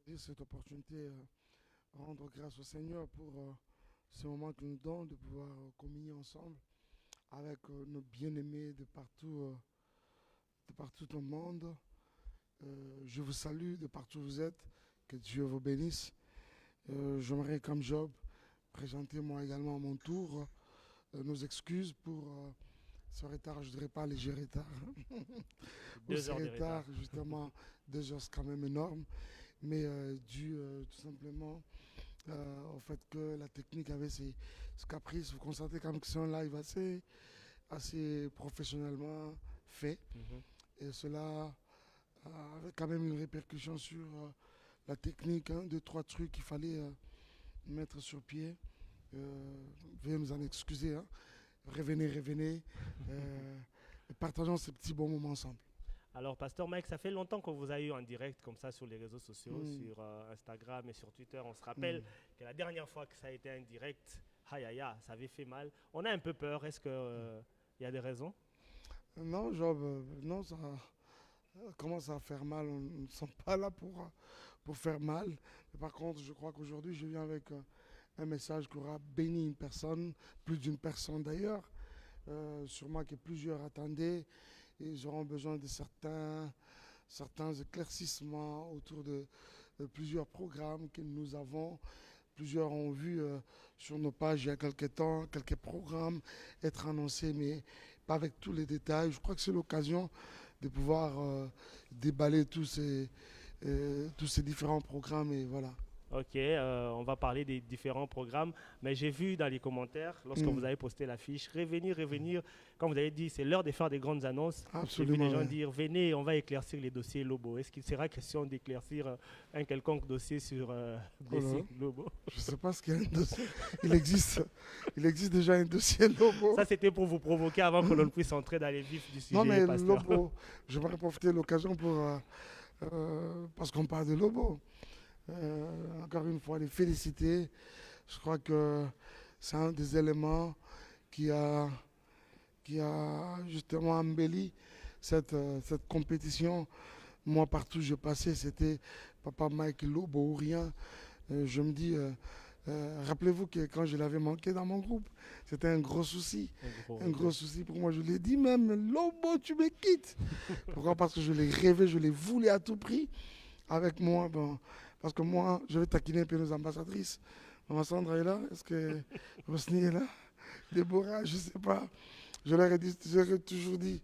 saisir cette opportunité, rendre grâce au Seigneur pour ce moment qu'il nous donne de pouvoir communier ensemble avec nos bien-aimés de partout au monde. Je vous salue de partout où vous êtes. Que Dieu vous bénisse. J'aimerais, comme Job, présenter moi également à mon tour nos excuses pour ce retard. Je ne dirais pas léger retard. Ou Deux ce heures de retard. retard, justement, 2 heures, c'est quand même énorme. Mais dû tout simplement au fait que la technique avait ses caprices. Vous constatez quand même que c'est un live assez professionnellement fait. Mhm. Et cela avait quand même une répercussion sur la technique. Hein, deux, trois trucs qu'il fallait mettre sur pied. Veuillez nous en excuser. Hein. Revenez. Et partageons ces petits bons moments ensemble. Alors, Pasteur Mike, ça fait longtemps qu'on vous a eu en direct comme ça sur les réseaux sociaux, Mm. sur Instagram et sur Twitter. On se rappelle Mm. que la dernière fois que ça a été un direct, aïe aïe aïe, ça avait fait mal. On a un peu peur. Est-ce qu'il y a des raisons? Non, Job, non, ça commence à faire mal. On ne sont pas là pour faire mal. Mais par contre, je crois qu'aujourd'hui, je viens avec un message qui aura béni une personne, plus d'une personne d'ailleurs. Sûrement que plusieurs attendaient. Et ils auront besoin de certains éclaircissements autour de plusieurs programmes que nous avons. Plusieurs ont vu sur nos pages il y a quelques temps, quelques programmes être annoncés, mais pas avec tous les détails. Je crois que c'est l'occasion de pouvoir déballer tous ces différents programmes et voilà. Ok, on va parler des différents programmes, mais j'ai vu dans les commentaires, lorsque vous Mm. avez posté l'affiche, revenir, quand vous avez dit c'est l'heure de faire des grandes annonces, j'ai vu Absolument, des gens ouais. dire venez, on va éclaircir les dossiers Lobo. Est-ce qu'il sera question d'éclaircir un quelconque dossier sur Oh là là. Blessing Lobo? Je ne sais pas ce qu'il y a un dossier. Il existe, il existe déjà un dossier Lobo. Ça, c'était pour vous provoquer avant que l'on puisse entrer dans les vifs du Non, sujet, mais pasteur. Lobo, j'aimerais profiter de l'occasion pour. Parce qu'on parle de Lobo. Encore une fois, les féliciter. Je crois que c'est un des éléments qui a, qui a justement embelli cette compétition. Moi, partout où je passais, c'était Papa Mike Lobo ou rien. Je me dis, rappelez-vous que quand je l'avais manqué dans mon groupe, c'était un gros souci. Un gros Un regret. gros souci pour moi. Je l'ai dit même, Lobo, tu me quittes. Pourquoi? Parce que je l'ai rêvé, je l'ai voulu à tout prix avec moi. Bon, parce que moi, je vais taquiner un peu nos ambassadrices. Maman Sandra est là. Est-ce que Rosny est là? Déborah, je ne sais pas. Je leur ai toujours dit,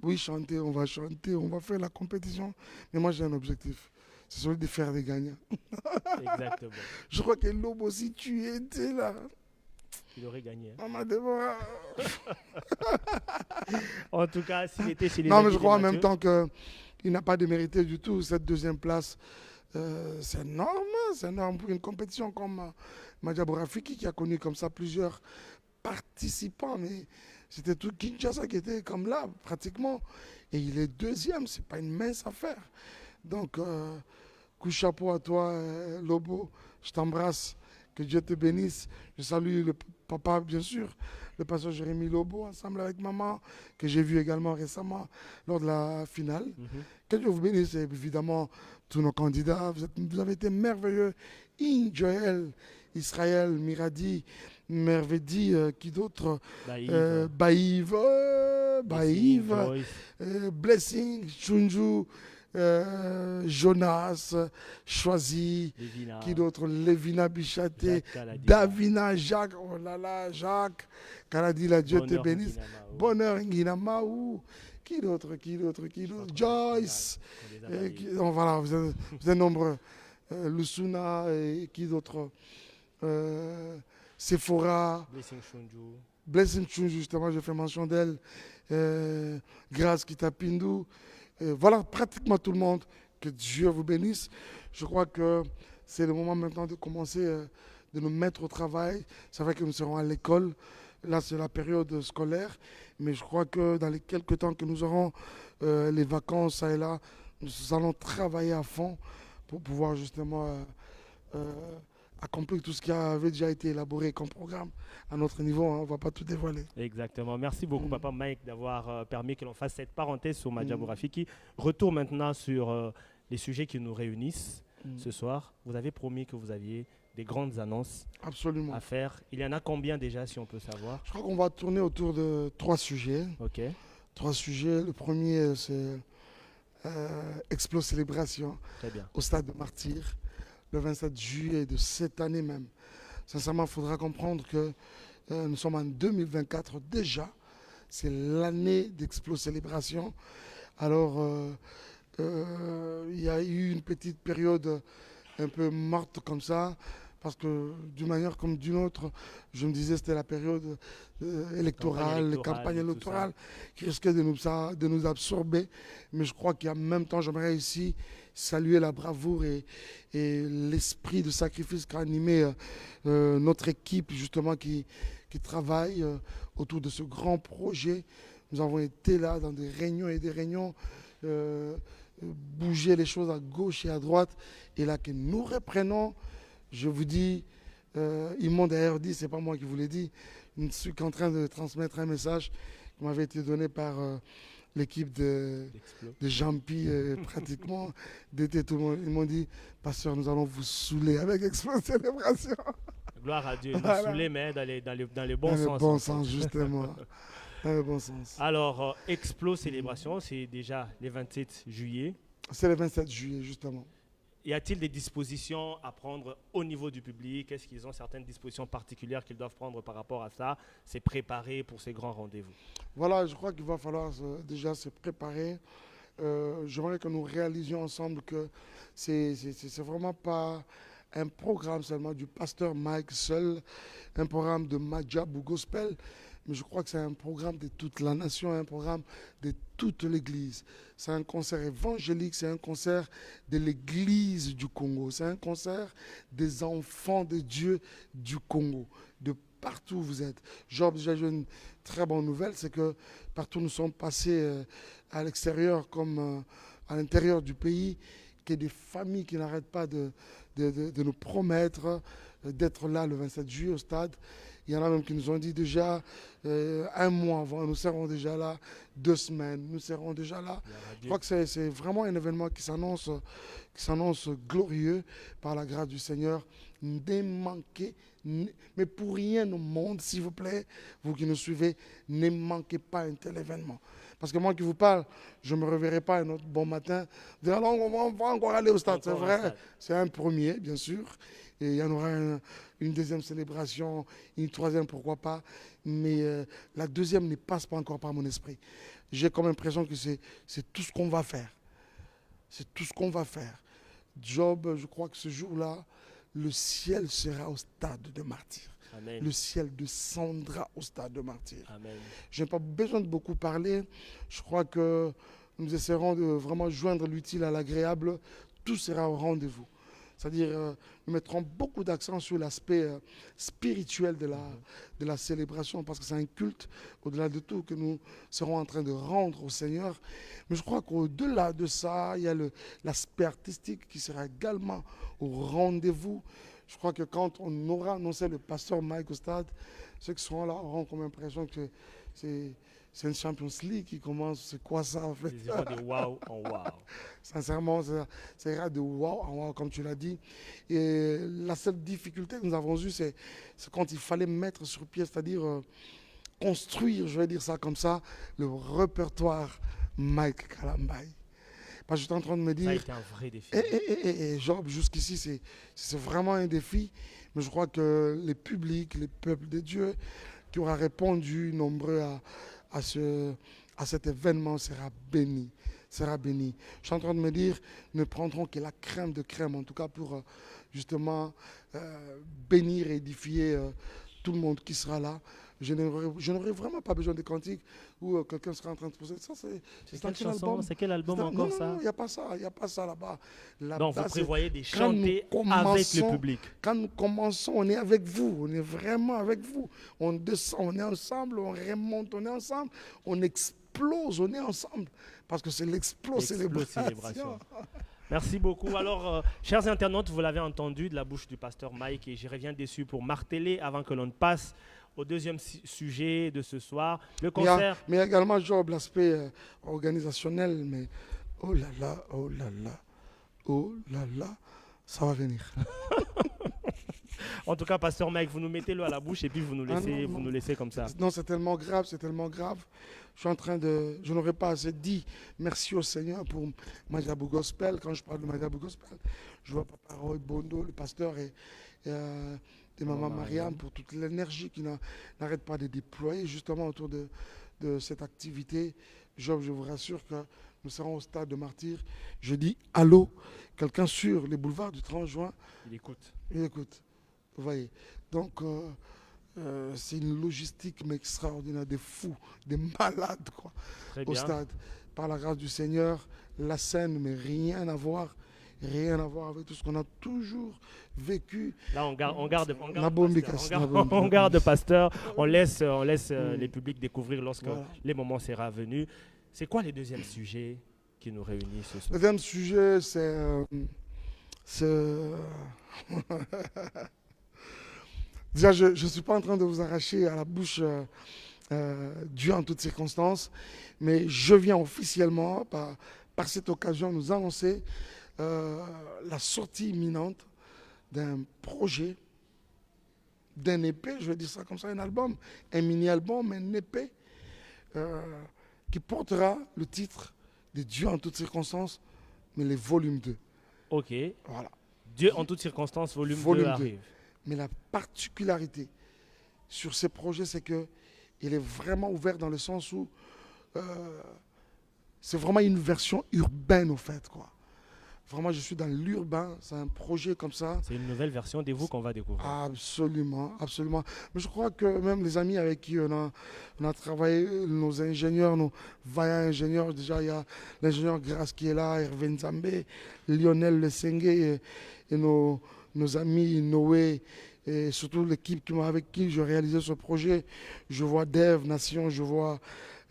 oui, chanter, on va faire la compétition. Mais moi, j'ai un objectif. C'est celui de faire des gagnants. Exactement. Je crois que Lobo, si tu étais là, Il aurait gagné. Hein. Maman Déborah. En tout cas, s'il était chez les Non, mais amis je de crois en même Mathieu, temps qu'il n'a pas démérité du tout cette deuxième place. C'est énorme pour une compétition comme Madjabou Rafiki qui a connu comme ça plusieurs participants. Mais c'était tout Kinshasa qui était comme là, pratiquement. Et il est deuxième, c'est pas une mince affaire. Donc, coup de chapeau à toi, Lobo. Je t'embrasse. Que Dieu te bénisse. Je salue le papa, bien sûr, le pasteur Jérémy Lobo, ensemble avec maman, que j'ai vu également récemment lors de la finale. mhm. Que Dieu vous bénisse, et évidemment, tous nos candidats. Vous avez été merveilleux. Joël, Israël, Miradi, Mervedi, qui d'autre? Bah, Yves, Baïve, Blessing, Baïve, Joyce, Blessing, Chunju, Jonas, Choisi, Lévina, qui d'autre? Lévina Bichaté, Jacques Kaladi, Davina, Jacques, oh là là, Jacques, Kaladi, la Dieu te Bonheur bénisse. Nguinama, oh, Bonheur, Nguinama, ou qui d'autre? je crois Joyce, qu'on les a balayés. voilà, vous êtes nombreux. Lusuna, et qui d'autre? Sephora, Blessing Shunju, Blessing Chun, justement, je fais mention d'elle. Grâce Kitapindu. Voilà, pratiquement tout le monde. Que Dieu vous bénisse. Je crois que c'est le moment maintenant de commencer, de nous mettre au travail. C'est vrai que nous serons à l'école. Là, c'est la période scolaire. Mais je crois que dans les quelques temps que nous aurons, les vacances, ça et là, nous allons travailler à fond pour pouvoir justement accomplir tout ce qui avait déjà été élaboré comme programme à notre niveau. Hein, on ne va pas tout dévoiler. Exactement. Merci beaucoup, Mm. Papa Mike, d'avoir permis que l'on fasse cette parenthèse sur Madjabou Mm. Rafiki. Retour maintenant sur les sujets qui nous réunissent. ce soir. Vous avez promis que vous aviez des grandes annonces Absolument. à faire. Il y en a combien déjà, si on peut savoir? Je crois qu'on va tourner autour de 3 sujets. Ok, 3 sujets. Le premier, c'est Explo Célébration très bien. au Stade de Martyrs, le 27 juillet de cette année même. Sincèrement, il faudra comprendre que nous sommes en 2024 déjà. C'est l'année d'Explo Célébration. Alors, il y a eu une petite période un peu morte comme ça, parce que d'une manière comme d'une autre, je me disais c'était la période électorale, campagne et tout électorale, qui risquait de nous absorber. Mais je crois qu'en même temps, j'aimerais ici saluer la bravoure et l'esprit de sacrifice qu'a animé notre équipe, justement, qui travaille autour de ce grand projet. Nous avons été là dans des réunions et des réunions, bouger les choses à gauche et à droite. Et là que nous reprenons, je vous dis, ils m'ont d'ailleurs dit, c'est pas moi qui vous l'ai dit, je suis qu'en train de transmettre un message qui m'avait été donné par l'équipe de Jean-Pi, pratiquement, d'été tout le monde. Ils m'ont dit, pasteur, nous allons vous saouler avec Explo Célébration. Gloire à Dieu. Nous Voilà. saouler, mais dans le bon Dans sens. le bon en fait. sens, justement. Dans le bon sens. Alors, Explo Célébration, c'est déjà le 27 juillet. C'est le 27 juillet, justement. Y a-t-il des dispositions à prendre au niveau du public? Est-ce qu'ils ont certaines dispositions particulières qu'ils doivent prendre par rapport à ça? C'est préparé pour ces grands rendez-vous. Voilà, je crois qu'il va falloir déjà se préparer. J'aimerais que nous réalisions ensemble que c'est vraiment pas un programme seulement du pasteur Mike seul, un programme de Majab ou Gospel, mais je crois que c'est un programme de toute la nation, un programme de toute l'Église. C'est un concert évangélique, c'est un concert de l'Église du Congo, c'est un concert des enfants de Dieu du Congo, de partout où vous êtes. Job, déjà, j'ai une très bonne nouvelle, c'est que partout où nous sommes passés à l'extérieur comme à l'intérieur du pays, qu'il y a des familles qui n'arrêtent pas de nous promettre d'être là le 27 juillet au stade. Il y en a même qui nous ont dit déjà un mois avant, nous serons déjà là, 2 semaines, nous serons déjà là. Je crois que c'est vraiment un événement qui s'annonce glorieux par la grâce du Seigneur. Ne manquez, mais pour rien au monde, s'il vous plaît, vous qui nous suivez, ne manquez pas un tel événement. Parce que moi qui vous parle, je ne me reverrai pas un autre bon matin. Dire, alors, on va encore aller au stade, c'est vrai. C'est un premier, bien sûr. Et il y en aura une deuxième célébration, une troisième, pourquoi pas. Mais la deuxième ne passe pas encore par mon esprit. J'ai comme impression que c'est tout ce qu'on va faire. C'est tout ce qu'on va faire. Job, je crois que ce jour-là, le ciel sera au stade de Martyrs. Amen. Le ciel descendra au stade de Martyrs. Amen. Je n'ai pas besoin de beaucoup parler. Je crois que nous essaierons de vraiment joindre l'utile à l'agréable. Tout sera au rendez-vous. C'est-à-dire, nous mettrons beaucoup d'accent sur l'aspect spirituel de la célébration, parce que c'est un culte, au-delà de tout, que nous serons en train de rendre au Seigneur. Mais je crois qu'au-delà de ça, il y a l'aspect artistique qui sera également au rendez-vous. Je crois que quand on aura annoncé le pasteur Mike au stade, ceux qui seront là auront comme impression que c'est une Champions League qui commence. C'est quoi ça en fait? Ils iront de wow en wow. Sincèrement, ça ira de wow en wow, comme tu l'as dit. Et la seule difficulté que nous avons eue, c'est quand il fallait mettre sur pied, c'est-à-dire construire, je vais dire ça comme ça, le répertoire Mike Kalambai. Parce que j'étais en train de me dire... Ça a été un vrai défi. Et Job, jusqu'ici, c'est vraiment un défi. Mais je crois que les publics, les peuples de Dieu, qui aura répondu nombreux à cet événement sera béni. Sera béni. Je suis en train de me dire, ne prendrons que la crème de crème, en tout cas pour justement bénir et édifier tout le monde qui sera là. Je n'aurai vraiment pas besoin de cantiques où quelqu'un sera en train de poser. Ça, c'est quelle chanson? C'est quel album encore ça? Non, il n'y a pas ça. Il n'y a pas ça là-bas. Donc, vous prévoyez de chanter avec le public. Quand nous commençons, on est avec vous. On est vraiment avec vous. On descend, on est ensemble. On remonte, on est ensemble. On explose, on est ensemble. Parce que c'est l'explo célébration. Merci beaucoup. Alors, chers internautes, vous l'avez entendu de la bouche du pasteur Mike, et je reviens dessus pour marteler avant que l'on passe au deuxième sujet de ce soir, le concert. Mais également, Job, l'aspect organisationnel, mais oh là là, oh là là, oh là là, Ça va venir. En tout cas, pasteur Mike, vous nous mettez l'eau à la bouche et puis vous nous Ah laissez, non, vous non. nous laissez comme ça. Non, c'est tellement grave, c'est tellement grave. Je n'aurais pas assez dit merci au Seigneur pour Madiabou Gospel. Quand je parle de Madiabou Gospel, je vois Papa Roy Bondo, le pasteur, et Maman Mariam pour toute l'énergie qui n'arrête pas de déployer justement autour de cette activité. Job, je vous rassure que nous serons au stade de martyr. Je dis allô, quelqu'un sur les boulevards du 30 juin, Il écoute. il écoute. Vous voyez. Donc, c'est une logistique mais extraordinaire, des fous, des malades quoi, Très au bien. stade. Par la grâce du Seigneur, la scène, mais rien à voir avec tout ce qu'on a toujours vécu. Là, on garde Nabombi pasteur. Kassi, On garde, Nabombi. on garde pasteur. On laisse Mm. les publics découvrir lorsque Voilà. les moments sera venu. C'est quoi les deuxièmes sujets qui nous réunissent ce Le soir? deuxième sujet, c'est déjà, je ne suis pas en train de vous arracher à la bouche Dieu en toutes circonstances, mais je viens officiellement, par cette occasion, nous annoncer la sortie imminente d'un projet, d'un EP, je vais dire ça comme ça, un album, un mini-album, un EP, qui portera le titre de Dieu en toutes circonstances, mais les volumes 2. Ok. Voilà. Dieu en toutes circonstances, volume 2 Volume 2. arrive. Mais la particularité sur ces projets, c'est qu'il est vraiment ouvert dans le sens où c'est vraiment une version urbaine, au fait, quoi. Vraiment, je suis dans l'urbain, c'est un projet comme ça. C'est une nouvelle version de vous qu'on va découvrir. Absolument, absolument. Mais je crois que même les amis avec qui on a travaillé, nos ingénieurs, nos vaillants ingénieurs, déjà il y a l'ingénieur Grasse qui est là, Hervé Nzambé, Lionel Lesengue et nos amis Noé et surtout l'équipe avec qui je réalisais ce projet. Je vois Dev Nation, je vois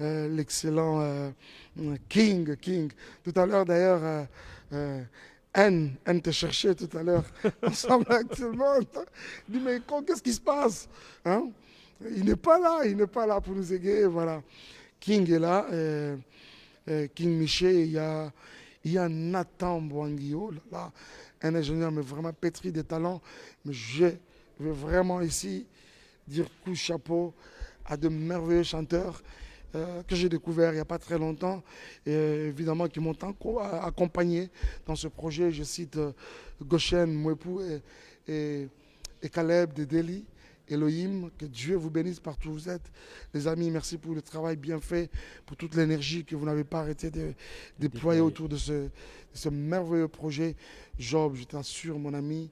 l'excellent King. Tout à l'heure d'ailleurs, Anne te cherchait tout à l'heure, ensemble avec tout le monde. Il dit, mais qu'est-ce qui se passe, hein? Il n'est pas là pour nous égayer, voilà. King est là, King Miché, il y a Nathan Boanguio, là, un ingénieur mais vraiment pétri de talent. Mais je veux vraiment ici dire coup de chapeau à de merveilleux chanteurs que j'ai découvert il n'y a pas très longtemps, et évidemment qui m'ont accompagné dans ce projet. Je cite Goshen Mwepou et Caleb de Delhi, Elohim, que Dieu vous bénisse partout où vous êtes. Les amis, merci pour le travail bien fait, pour toute l'énergie que vous n'avez pas arrêté de déployer autour de ce merveilleux projet. Job, je t'assure, mon ami,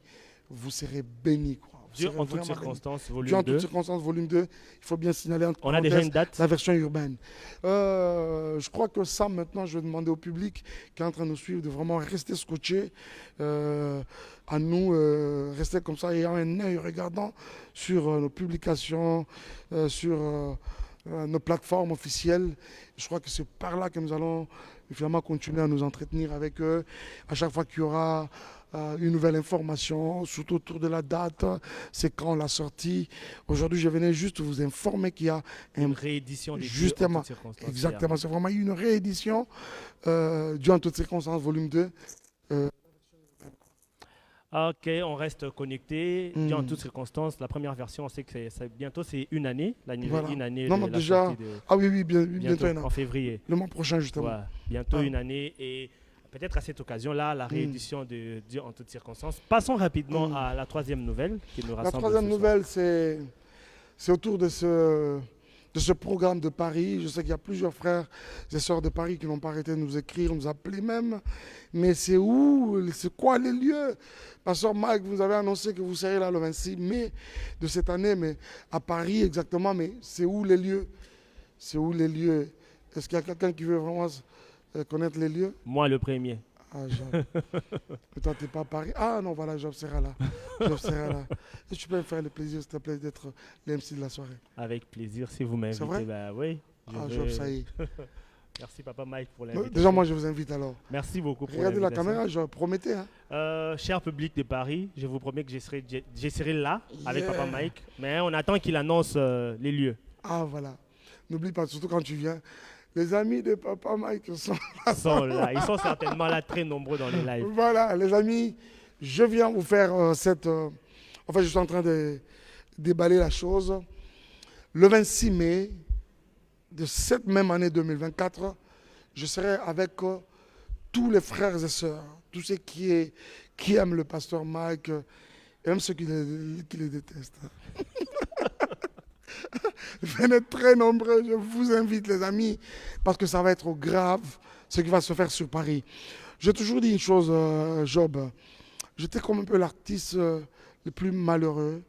vous serez bénis, quoi. Dieu en toutes circonstances, volume 2. Dieu en toutes circonstances, volume 2. Il faut bien signaler entre On a déjà une parenthèses date? la version urbaine. Je crois que ça, maintenant, je vais demander au public qui est en train de nous suivre de vraiment rester scotché à nous, rester comme ça, ayant un œil regardant sur nos publications, sur nos plateformes officielles. Je crois que c'est par là que nous allons finalement continuer à nous entretenir avec eux. À chaque fois qu'il y aura une nouvelle information, surtout autour de la date, c'est quand la sortie. Aujourd'hui, je venais juste vous informer qu'il y a Une réédition des justement, Dieu en toutes circonstances. exactement, c'est vraiment une réédition Dieu en toutes circonstances, volume 2. Ok, on reste connecté. Dieu en Mm. toutes circonstances. La première version, on sait que bientôt c'est une année. Voilà. Une année Non, de mais la déjà, sortie de- ah oui, bientôt, bientôt, il y en a. en février. Le mois prochain, justement. Ouais, bientôt Ah. une année. Et peut-être à cette occasion-là, la réédition de Dieu en toutes circonstances. Passons rapidement Mm. à la troisième nouvelle qui nous La rassemble. troisième ce soir. nouvelle, c'est autour de ce programme de Paris. Je sais qu'il y a plusieurs frères et sœurs de Paris qui n'ont pas arrêté de nous écrire, nous appeler même. Mais c'est où? C'est quoi les lieux? Pasteur Mike, vous avez annoncé que vous serez là le 26 mai de cette année, mais à Paris exactement. Mais c'est où les lieux? C'est où les lieux? Est-ce qu'il y a quelqu'un qui veut vraiment connaître les lieux? Moi, le premier. Ah, Job. Mais toi, tu n'es pas à Paris. Ah non, voilà, Job sera là. Job sera là. Est-ce que tu peux me faire le plaisir, s'il te plaît, d'être l'MC de la soirée? Avec plaisir, si vous C'est vrai? m'invitez. Bah oui. je Ah, vais- Job, ça y est. Merci, Papa Mike, pour l'invitation. Déjà, moi, je vous invite alors. Merci beaucoup pour Regardez la l'invitation. caméra, Job, promettez. Hein. Cher public de Paris, je vous promets que je serai là avec Yeah. Papa Mike. Mais on attend qu'il annonce les lieux. Ah, voilà. N'oublie pas, surtout quand tu viens, les amis de Papa Mike sont là. Ils sont là. Ils sont certainement là, très nombreux dans les lives. Voilà, les amis, je viens vous faire je suis en train de déballer la chose. Le 26 mai de cette même année 2024, je serai avec tous les frères et sœurs, tous ceux qui aiment le pasteur Mike, et même ceux qui les détestent. Venez très nombreux, je vous invite les amis, parce que ça va être grave ce qui va se faire sur Paris. J'ai toujours dit une chose, Job, j'étais comme un peu l'artiste le plus malheureux,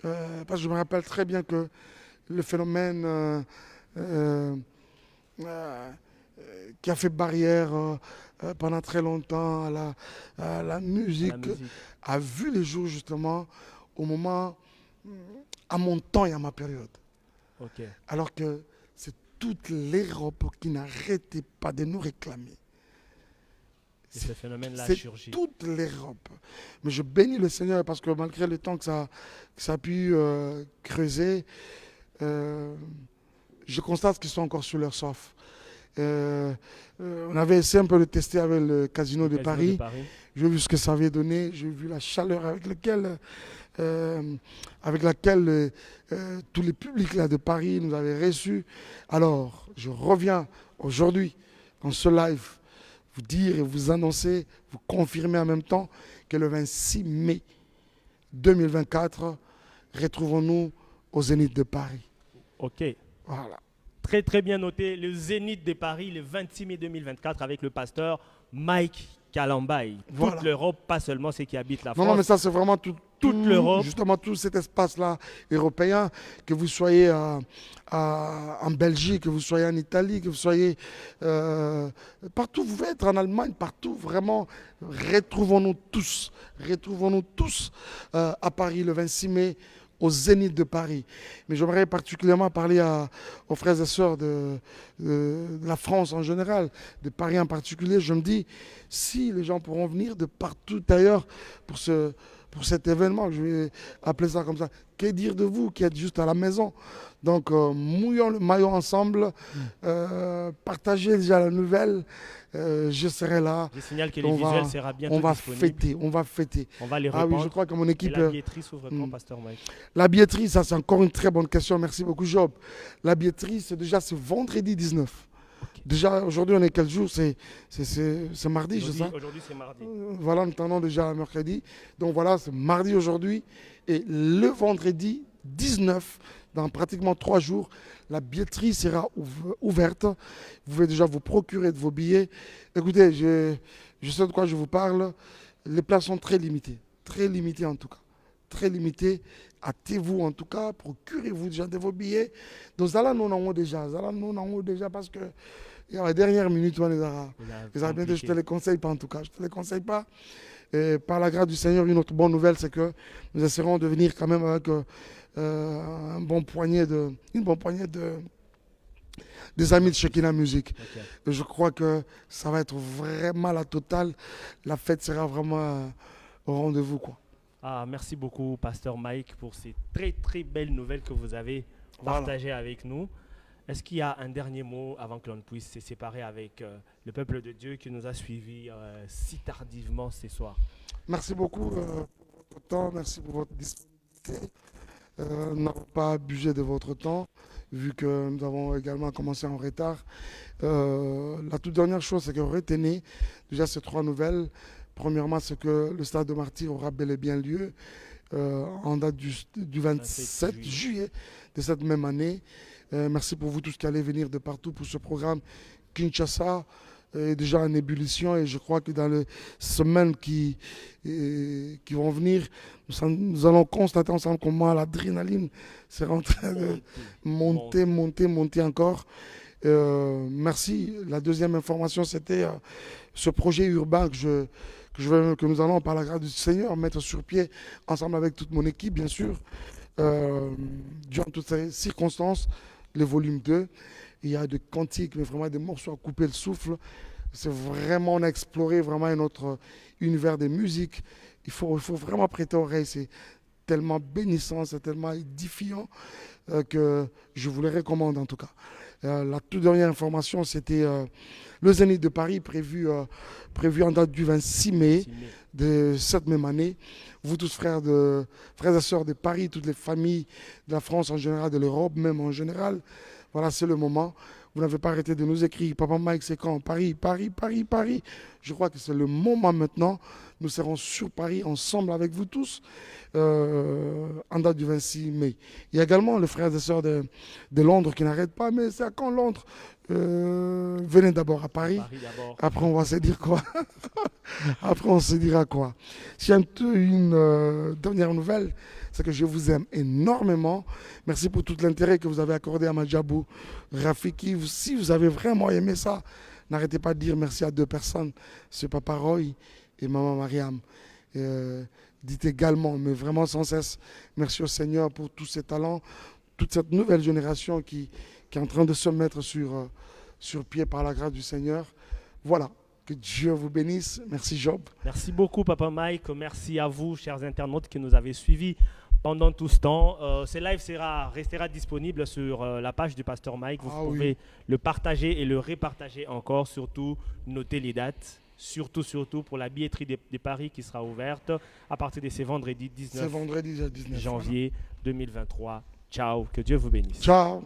parce que je me rappelle très bien que le phénomène qui a fait barrière pendant très longtemps à la musique, a vu les jours justement au moment, à mon temps et à ma période. Okay. Alors que c'est toute l'Europe qui n'arrêtait pas de nous réclamer. Ce phénomène-là c'est surgit. Toute l'Europe. Mais je bénis le Seigneur parce que malgré le temps que ça a pu creuser, je constate qu'ils sont encore sur leur soif. On avait essayé un peu de tester avec le casino de Paris. J'ai vu ce que ça avait donné. J'ai vu la chaleur avec laquelle tous les publics là de Paris nous avaient reçus. Alors, je reviens aujourd'hui dans ce live vous dire et vous annoncer, vous confirmer en même temps que le 26 mai 2024, retrouvons-nous au Zénith de Paris. Ok. Voilà. Très très bien noté, le Zénith de Paris le 26 mai 2024 avec le pasteur Mike Kalambaye. Voilà. Toute l'Europe, pas seulement ceux qui habitent la France. Non, mais ça c'est vraiment toute l'Europe. Justement tout cet espace-là européen, que vous soyez en Belgique, que vous soyez en Italie, que vous soyez partout, vous pouvez être en Allemagne, partout, vraiment, retrouvons-nous tous à Paris le 26 mai au Zénith de Paris. Mais j'aimerais particulièrement parler aux frères et sœurs de la France en général, de Paris en particulier. Je me dis, si les gens pourront venir de partout ailleurs pour cet événement, je vais appeler ça comme ça, que dire de vous qui êtes juste à la maison? Donc, mouillons le maillot ensemble, partagez déjà la nouvelle. Je serai là. Je signale que les visuels sera bientôt disponible. On va fêter. On va les reprendre. Ah oui, je crois que mon équipe... Et la billetterie s'ouvre quand, Pasteur Mike? La billetterie, ça c'est encore une très bonne question. Merci beaucoup, Job. La billetterie, c'est vendredi 19. Okay. Déjà, aujourd'hui, on est quel jour? C'est mardi, je sais. Aujourd'hui, c'est mardi. Voilà, nous attendons déjà mercredi. Donc voilà, c'est mardi aujourd'hui. Et le vendredi 19, dans pratiquement 3 jours, la billetterie sera ouverte. Vous pouvez déjà vous procurer de vos billets. Écoutez, je sais de quoi je vous parle. Les places sont très limitées en tout cas. Très limitées. Hâtez-vous en tout cas, procurez-vous déjà de vos billets. Donc ça nous en avons déjà parce que il y a la dernière minute, on les a bien, je te les conseille pas en tout cas. Je te les conseille pas. Et par la grâce du Seigneur, une autre bonne nouvelle, c'est que nous essaierons de venir quand même avec une bonne poignée des amis de Shekinah Music. Okay. Je crois que ça va être vraiment la totale. La fête sera vraiment au rendez-vous, quoi. Ah, merci beaucoup, Pasteur Mike, pour ces très très belles nouvelles que vous avez partagées avec nous. Est-ce qu'il y a un dernier mot avant que l'on puisse se séparer avec le peuple de Dieu qui nous a suivis si tardivement ce soir? Merci beaucoup pour votre temps, merci pour votre disponibilité. Nous n'avons pas abusé de votre temps, vu que nous avons également commencé en retard. La toute dernière chose, c'est que retenez déjà ces 3 nouvelles. Premièrement, c'est que le stade de Martyrs aura bel et bien lieu en date du 27 juillet de cette même année. Merci pour vous tous qui allez venir de partout pour ce programme. Kinshasa est déjà en ébullition et je crois que dans les semaines qui vont venir, nous allons constater ensemble comment l'adrénaline sera en train de monter encore. Merci. La deuxième information, c'était ce projet urbain que nous allons, par la grâce du Seigneur, mettre sur pied ensemble avec toute mon équipe, bien sûr, durant toutes ces circonstances. Le volume 2, il y a des cantiques, mais vraiment des morceaux à couper le souffle. C'est vraiment, on a exploré vraiment un autre univers de musique. Il faut vraiment prêter oreille. C'est tellement bénissant, c'est tellement édifiant que je vous le recommande en tout cas. La toute dernière information, c'était le Zénith de Paris prévu en date du 26 mai de cette même année. Vous tous frères et sœurs de Paris, toutes les familles de la France en général, de l'Europe même en général, voilà, c'est le moment. Vous n'avez pas arrêté de nous écrire. Papa Mike, c'est quand? Paris, Paris, Paris, Paris. Je crois que c'est le moment maintenant. Nous serons sur Paris ensemble avec vous tous en date du 26 mai. Il y a également les frères et sœurs de Londres qui n'arrêtent pas. Mais c'est à quand Londres? Venez d'abord à Paris. Après, on va se dire quoi? Après, on se dira quoi? S'il y a une dernière nouvelle, c'est que je vous aime énormément. Merci pour tout l'intérêt que vous avez accordé à Madjabou Rafiki. Si vous avez vraiment aimé ça, n'arrêtez pas de dire merci à deux personnes, ce Papa Roy et Maman Mariam. Dites également, mais vraiment sans cesse, merci au Seigneur pour tous ces talents, toute cette nouvelle génération qui est en train de se mettre sur pied par la grâce du Seigneur. Voilà. Que Dieu vous bénisse. Merci Job. Merci beaucoup Papa Mike. Merci à vous, chers internautes, qui nous avez suivis pendant tout ce temps. Ce live restera disponible sur la page du Pasteur Mike. Vous pouvez le partager et le repartager encore. Surtout, notez les dates. Surtout pour la billetterie des paris qui sera ouverte à partir de ce vendredi 19 janvier 2023. Ciao. Que Dieu vous bénisse. Ciao.